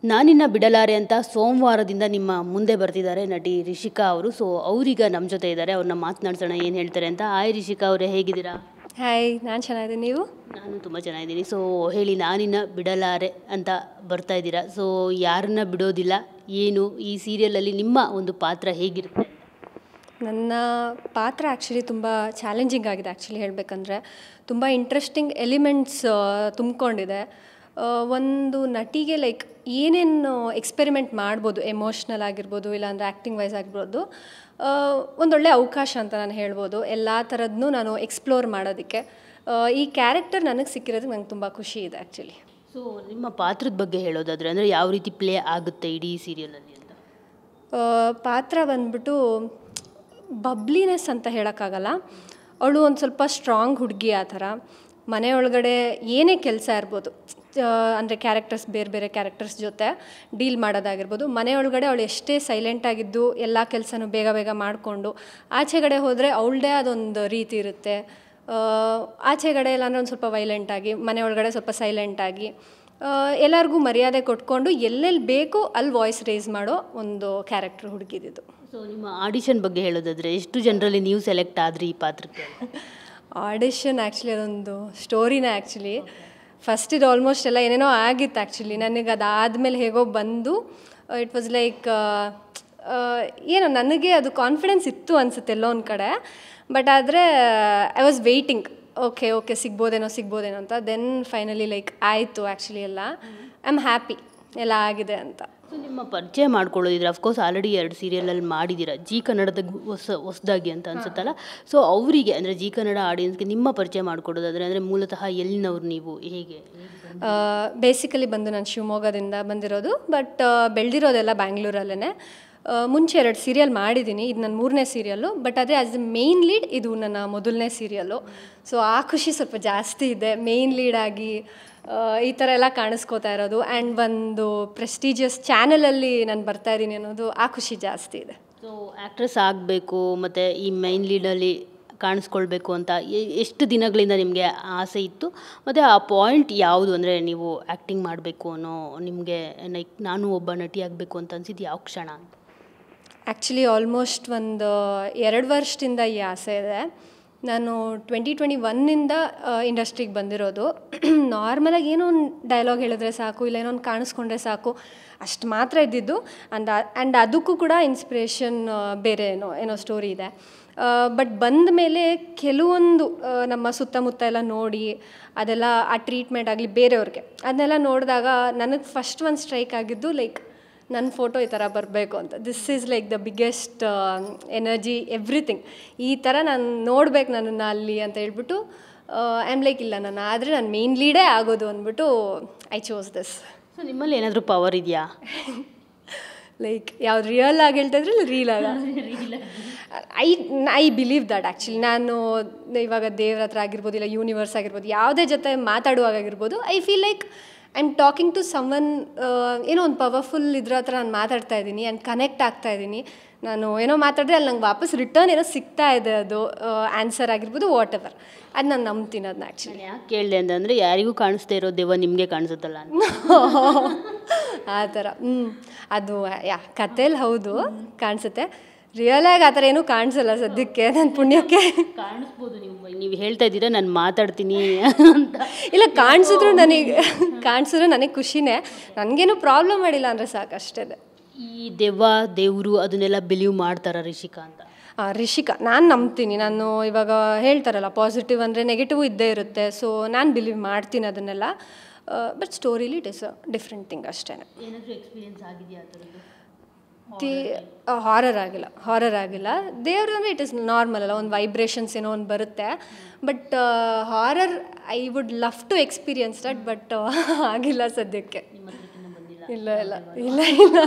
ನಾನಿನ್ನ ಬಿಡಲಾರೆ ಅಂತ ಸೋಮವಾರದಿಂದ ನಿಮ್ಮ ಮುಂದೆ ಬರ್ತಿದ್ದಾರೆ ನಟಿ ರಿಷಿಕಾ ಅವರು. ಸೊ ಅವರೀಗ ನಮ್ಮ ಜೊತೆ ಇದ್ದಾರೆ, ಅವ್ರನ್ನ ಮಾತನಾಡ್ಸೋಣ ಏನು ಹೇಳ್ತಾರೆ ಅಂತ. ಹಾಯ್ ರಿಷಿಕಾ ಅವರೇ, ಹೇಗಿದ್ದೀರಾ? ಹಾಯ್, ನಾನು ಚೆನ್ನಾಗಿದ್ದೀನಿ. ನೀವು? ನಾನು ತುಂಬ ಚೆನ್ನಾಗಿದ್ದೀನಿ. ಸೊ ಹೇಳಿ, ನಾನಿನ್ನ ಬಿಡಲಾರೆ ಅಂತ ಬರ್ತಾ ಇದ್ದೀರಾ. ಸೊ ಯಾರನ್ನ ಬಿಡೋದಿಲ್ಲ, ಏನು ಈ ಸೀರಿಯಲಲ್ಲಿ ನಿಮ್ಮ ಒಂದು ಪಾತ್ರ ಹೇಗಿರುತ್ತೆ? ನನ್ನ ಪಾತ್ರ ಆ್ಯಕ್ಚುಲಿ ತುಂಬ ಚಾಲೆಂಜಿಂಗ್ ಆಗಿದೆ. ಆ್ಯಕ್ಚುಲಿ ಹೇಳಬೇಕಂದ್ರೆ ತುಂಬ ಇಂಟ್ರೆಸ್ಟಿಂಗ್ ಎಲಿಮೆಂಟ್ಸ್ ತುಂಬಿಕೊಂಡಿದೆ. ಒಂದು ನಟಿಗೆ ಲೈಕ್ ಏನೇನು ಎಕ್ಸ್ಪೆರಿಮೆಂಟ್ ಮಾಡ್ಬೋದು, ಎಮೋಷ್ನಲ್ ಆಗಿರ್ಬೋದು, ಇಲ್ಲಾಂದರೆ ಆ್ಯಕ್ಟಿಂಗ್ ವೈಸ್ ಆಗಿರ್ಬೋದು, ಒಂದೊಳ್ಳೆ ಅವಕಾಶ ಅಂತ ನಾನು ಹೇಳ್ಬೋದು. ಎಲ್ಲ ಥರದನ್ನೂ ನಾನು ಎಕ್ಸ್ಪ್ಲೋರ್ ಮಾಡೋದಕ್ಕೆ ಈ ಕ್ಯಾರೆಕ್ಟರ್ ನನಗೆ ಸಿಕ್ಕಿರೋದಕ್ಕೆ ನಂಗೆ ತುಂಬ ಖುಷಿ ಇದೆ ಆ್ಯಕ್ಚುಲಿ. ಸೊ ನಿಮ್ಮ ಪಾತ್ರದ ಬಗ್ಗೆ ಹೇಳೋದಾದರೆ ಅಂದರೆ ಯಾವ ರೀತಿ ಪ್ಲೇ ಆಗುತ್ತೆ ಇಡೀ ಸೀರಿಯಲಲ್ಲಿ ಅಂತ? ಪಾತ್ರ ಬಂದ್ಬಿಟ್ಟು ಬಬ್ಲಿನೆಸ್ ಅಂತ ಹೇಳೋಕ್ಕಾಗಲ್ಲ. ಅವಳು ಒಂದು ಸ್ವಲ್ಪ ಸ್ಟ್ರಾಂಗ್ ಹುಡುಗಿ ಆ ಥರ. ಮನೆಯೊಳಗಡೆ ಏನೇ ಕೆಲಸ ಇರ್ಬೋದು, ಅಂದರೆ ಕ್ಯಾರೆಕ್ಟರ್ಸ್ ಬೇರೆ ಬೇರೆ ಕ್ಯಾರೆಕ್ಟರ್ಸ್ ಜೊತೆ ಡೀಲ್ ಮಾಡೋದಾಗಿರ್ಬೋದು, ಮನೆಯೊಳಗಡೆ ಅವಳು ಎಷ್ಟೇ ಸೈಲೆಂಟಾಗಿದ್ದು ಎಲ್ಲ ಕೆಲಸನೂ ಬೇಗ ಬೇಗ ಮಾಡಿಕೊಂಡು ಆಚೆಗಡೆ ಹೋದರೆ ಅವಳದೇ ಅದೊಂದು ರೀತಿ ಇರುತ್ತೆ. ಆಚೆಗಡೆ ಇಲ್ಲಾಂದರೆ ಒಂದು ಸ್ವಲ್ಪ ವೈಲೆಂಟಾಗಿ, ಮನೆಯೊಳಗಡೆ ಸ್ವಲ್ಪ ಸೈಲೆಂಟಾಗಿ, ಎಲ್ಲರಿಗೂ ಮರ್ಯಾದೆ ಕೊಟ್ಕೊಂಡು ಎಲ್ಲೆಲ್ಲಿ ಬೇಕೋ ಅಲ್ಲಿ ವಾಯ್ಸ್ ರೇಸ್ ಮಾಡೋ ಒಂದು ಕ್ಯಾರೆಕ್ಟರ್ ಹುಡುಗಿದ್ದು. ಸೊ ನಿಮ್ಮ ಆಡಿಷನ್ ಬಗ್ಗೆ ಹೇಳೋದಾದರೆ ಎಷ್ಟು ಜನರಲ್ಲಿ ನೀವು ಸೆಲೆಕ್ಟ್ ಆದ್ರಿ ಈ ಪಾತ್ರಕ್ಕೆ? ಆಡಿಷನ್ ಆ್ಯಕ್ಚುಲಿ ಅದೊಂದು ಸ್ಟೋರಿನೇ ಆ್ಯಕ್ಚುಲಿ. ಫಸ್ಟ್ ಇದು ಆಲ್ಮೋಸ್ಟ್ ಎಲ್ಲ ಏನೇನೋ ಆಗಿತ್ತು ಆ್ಯಕ್ಚುಲಿ. ನನಗೆ ಅದಾದಮೇಲೆ ಹೇಗೋ ಬಂದು ಇಟ್ ವಾಸ್ ಲೈಕ್ ಏನೋ ನನಗೆ ಅದು ಕಾನ್ಫಿಡೆನ್ಸ್ ಇತ್ತು ಅನಿಸುತ್ತೆ ಎಲ್ಲೋ ಒಂದು ಕಡೆ. ಬಟ್ ಆದರೆ ಐ ವಾಸ್ ವೆಯ್ಟಿಂಗ್, ಓಕೆ ಸಿಗ್ಬೋದೇನೋ ಅಂತ. ದೆನ್ ಫೈನಲಿ ಲೈಕ್ ಆಯಿತು ಆ್ಯಕ್ಚುಲಿ ಎಲ್ಲ. ಐ ಆಮ್ ಹ್ಯಾಪಿ ಎಲ್ಲ ಆಗಿದೆ ಅಂತ. ಸೊ ನಿಮ್ಮ ಪರಿಚಯ ಮಾಡ್ಕೊಳ್ಳೋದಿದ್ರೆ ಅಫ್ಕೋರ್ಸ್ ಆಲ್ರೆಡಿ 2 ಸೀರಿಯಲಲ್ಲಿ ಮಾಡಿದ್ದೀರಾ, ಜಿ ಕನ್ನಡದ ಹೊಸದಾಗಿ ಅಂತ ಅನ್ಸುತ್ತಲ್ಲ. ಸೊ ಅವರಿಗೆ ಅಂದರೆ ಜಿ ಕನ್ನಡ ಆಡಿಯನ್ಸ್ಗೆ ನಿಮ್ಮ ಪರಿಚಯ ಮಾಡಿಕೊಡೋದಾದರೆ ಅಂದರೆ ಮೂಲತಃ ಎಲ್ಲಿನವ್ರು ನೀವು, ಹೇಗೆ? ಬೇಸಿಕಲಿ ಬಂದು ನಾನು ಶಿವಮೊಗ್ಗದಿಂದ ಬಂದಿರೋದು, ಬಟ್ ಬೆಳೆದಿರೋದೆಲ್ಲ ಬ್ಯಾಂಗ್ಳೂರಲ್ಲೇ. ಮುಂಚೆ 2 ಸೀರಿಯಲ್ ಮಾಡಿದ್ದೀನಿ, ಇದು ನನ್ನ 3ನೇ ಸೀರಿಯಲ್ಲು. ಬಟ್ ಅದೇ ಆಸ್ ಎ ಮೇಯ್ನ್ ಲೀಡ್ ಇದು ನನ್ನ ಮೊದಲನೇ ಸೀರಿಯಲ್ಲು. ಸೊ ಆ ಖುಷಿ ಸ್ವಲ್ಪ ಜಾಸ್ತಿ ಇದೆ, ಮೇಯ್ನ್ ಲೀಡಾಗಿ ಈ ಥರ ಎಲ್ಲ ಕಾಣಿಸ್ಕೋತಾ ಇರೋದು. ಆ್ಯಂಡ್ ಒಂದು ಪ್ರೆಸ್ಟೀಜಿಯಸ್ ಚಾನಲಲ್ಲಿ ನಾನು ಬರ್ತಾಯಿದ್ದೀನಿ ಅನ್ನೋದು, ಆ ಖುಷಿ ಜಾಸ್ತಿ ಇದೆ. ಸೊ ಆ್ಯಕ್ಟ್ರೆಸ್ ಆಗಬೇಕು ಮತ್ತು ಈ ಮೈನ್ ಲೀಡಲ್ಲಿ ಕಾಣಿಸ್ಕೊಳ್ಬೇಕು ಅಂತ ಎಷ್ಟು ದಿನಗಳಿಂದ ನಿಮಗೆ ಆಸೆ ಇತ್ತು? ಮತ್ತು ಆ ಪಾಯಿಂಟ್ ಯಾವುದು, ಅಂದರೆ ನೀವು ಆ್ಯಕ್ಟಿಂಗ್ ಮಾಡಬೇಕು ಅನ್ನೋ ನಿಮಗೆ ಲೈಕ್ ನಾನು ಒಬ್ಬ ನಟಿ ಆಗಬೇಕು ಅಂತ ಅನಿಸಿದ್ದು ಯಾವ ಕ್ಷಣ ಅಂತ? ಆ್ಯಕ್ಚುಲಿ ಆಲ್ಮೋಸ್ಟ್ ಒಂದು 2 ವರ್ಷದಿಂದ ಈ ಆಸೆ ಇದೆ. ನಾನು 2021 ಇಂಡಸ್ಟ್ರಿಗೆ ಬಂದಿರೋದು. ನಾರ್ಮಲಾಗಿ ಏನೋ ಒಂದು ಡೈಲಾಗ್ ಹೇಳಿದ್ರೆ ಸಾಕು, ಇಲ್ಲ ಏನೋ ಒಂದು ಕಾಣಿಸ್ಕೊಂಡ್ರೆ ಸಾಕು, ಅಷ್ಟು ಮಾತ್ರ ಇದ್ದಿದ್ದು. ಆ್ಯಂಡ್ ಅದಕ್ಕೂ ಕೂಡ ಇನ್ಸ್ಪಿರೇಷನ್ ಬೇರೆ ಏನೋ ಸ್ಟೋರಿ ಇದೆ. ಬಟ್ ಬಂದ ಮೇಲೆ ಕೆಲವೊಂದು ನಮ್ಮ ಸುತ್ತಮುತ್ತ ಎಲ್ಲ ನೋಡಿ, ಅದೆಲ್ಲ ಆ ಟ್ರೀಟ್ಮೆಂಟ್ ಆಗಲಿ ಬೇರೆಯವ್ರಿಗೆ ಅದನ್ನೆಲ್ಲ ನೋಡಿದಾಗ ನನಗೆ ಫಸ್ಟ್ ಒಂದು ಸ್ಟ್ರೈಕ್ ಆಗಿದ್ದು ಲೈಕ್ ನನ್ನ ಫೋಟೋ ಈ ಥರ ಬರಬೇಕು ಅಂತ. This is like the biggest energy, everything. ಈ ಥರ ನಾನು ನೋಡ್ಬೇಕು ನನ್ನನ್ನು ಅಲ್ಲಿ ಅಂತ ಹೇಳ್ಬಿಟ್ಟು ಐ ಆಮ್ ಲೈಕ್ ಇಲ್ಲ, ನಾನು ಆದರೆ ನಾನು ಮೇನ್ ಲೀಡೇ ಆಗೋದು ಅಂದ್ಬಿಟ್ಟು ಐ ಚೋಸ್ ದಿಸ್. ಸೊ ನಿಮ್ಮಲ್ಲಿ ಏನಾದರೂ ಪವರ್ ಇದೆಯಾ? ಲೈಕ್ ಯಾವ್ದು ರಿಯಲ್ ಆಗಿ ಹೇಳ್ತಾ ಇದ್ರೆ ರೀಲ್ ಆಗ ಐ ಬಿಲೀವ್ ದಟ್ ಆ್ಯಕ್ಚುಲಿ. ನಾನು ಇವಾಗ ದೇವ್ರ ಹತ್ರ ಆಗಿರ್ಬೋದು, ಇಲ್ಲ ಯೂನಿವರ್ಸ್ ಆಗಿರ್ಬೋದು, ಯಾವುದೇ ಜೊತೆ ಮಾತಾಡುವಾಗಾಗಿರ್ಬೋದು, I feel like I am talking to someone. ಏನೋ ಒಂದು ಪವರ್ಫುಲ್ ಇದ್ರ ಹತ್ರ ನಾನು ಮಾತಾಡ್ತಾ ಇದ್ದೀನಿ ಆ್ಯಂಡ್ ಕನೆಕ್ಟ್ ಆಗ್ತಾ ಇದ್ದೀನಿ. ನಾನು ಏನೋ ಮಾತಾಡಿದ್ರೆ ಅಲ್ಲಿ ನಂಗೆ ವಾಪಸ್ ರಿಟರ್ನ್ ಏನೋ ಸಿಗ್ತಾ ಇದೆ, ಅದು ಆನ್ಸರ್ ಆಗಿರ್ಬೋದು, ವಾಟ್ ಎವರ್. ಅದು ನಾನು ನಂಬ್ತೀನಿ ಅದನ್ನ. ಆ್ಯಕ್ಚುಲಿ ಯಾಕೆ ಕೇಳಿದೆ ಅಂತಂದರೆ ಯಾರಿಗೂ ಕಾಣಿಸ್ತಾ ಇರೋ ದೆವ್ವ ನಿಮಗೆ ಕಾಣಿಸುತ್ತಲ್ಲ ಆ ಥರ. ಅದು ಕಥೆಯಲ್ಲಿ ಹೌದು ಕಾಣಿಸುತ್ತೆ, ರಿಯಲಾಗಿ ಆ ಥರ ಏನೂ ಕಾಣಿಸಲ್ಲ ಸದ್ಯಕ್ಕೆ. ನನ್ನ ಪುಣ್ಯಕ್ಕೆ ಕಾಣಿಸ್ಬೋದು. ನೀವು ಹೇಳ್ತಾ ಇದ್ದೀರಾ ನಾನು ಮಾತಾಡ್ತೀನಿ ಅಂತ. ಇಲ್ಲ, ಕಾಣಿಸಿದ್ರು ನನಗೆ ಖುಷಿನೇ. ನನಗೇನು ಪ್ರಾಬ್ಲಮ್ ಮಾಡಿಲ್ಲ ಅಂದರೆ ಸಾಕು, ಅಷ್ಟೇ. ಈ ದೆವ್ವ ದೇವರು ಅದನ್ನೆಲ್ಲ ಬಿಲೀವ್ ಮಾಡ್ತಾರ ರಿಷಿಕಾ ಅಂತ? ರಿಷಿಕಾ ನಾನು ನಂಬ್ತೀನಿ. ನಾನು ಇವಾಗ ಹೇಳ್ತಾರಲ್ಲ, ಪಾಸಿಟಿವ್ ಅಂದರೆ ನೆಗೆಟಿವ್ ಇದ್ದೇ ಇರುತ್ತೆ. ಸೊ ನಾನು ಬಿಲೀವ್ ಮಾಡ್ತೀನಿ ಅದನ್ನೆಲ್ಲ. ಬಟ್ ಸ್ಟೋರಿಲಿ it is a different thing ಅಷ್ಟೇ. ಏನಾದರೂ ಎಕ್ಸ್ಪೀರಿಯನ್ಸ್ ಆಗಿದೆಯಾ ಆ ಥರದ್ದು? ಹಾರರ್ ಆಗಿಲ್ಲ. ದೇವ್ರು ಅಂದರೆ ಇಟ್ ಇಸ್ ನಾರ್ಮಲ್ ಅಲ್ಲ, ಒಂದು ವೈಬ್ರೇಷನ್ಸ್ ಏನೋ ಒಂದು ಬರುತ್ತೆ. But horror I would love to experience that, but ಆಗಿಲ್ಲ ಸದ್ಯಕ್ಕೆ. ನಿಮ್ಮ ಹತ್ರಕ್ಕಿಂತ ಬಂದಿಲ್ಲ? ಇಲ್ಲ.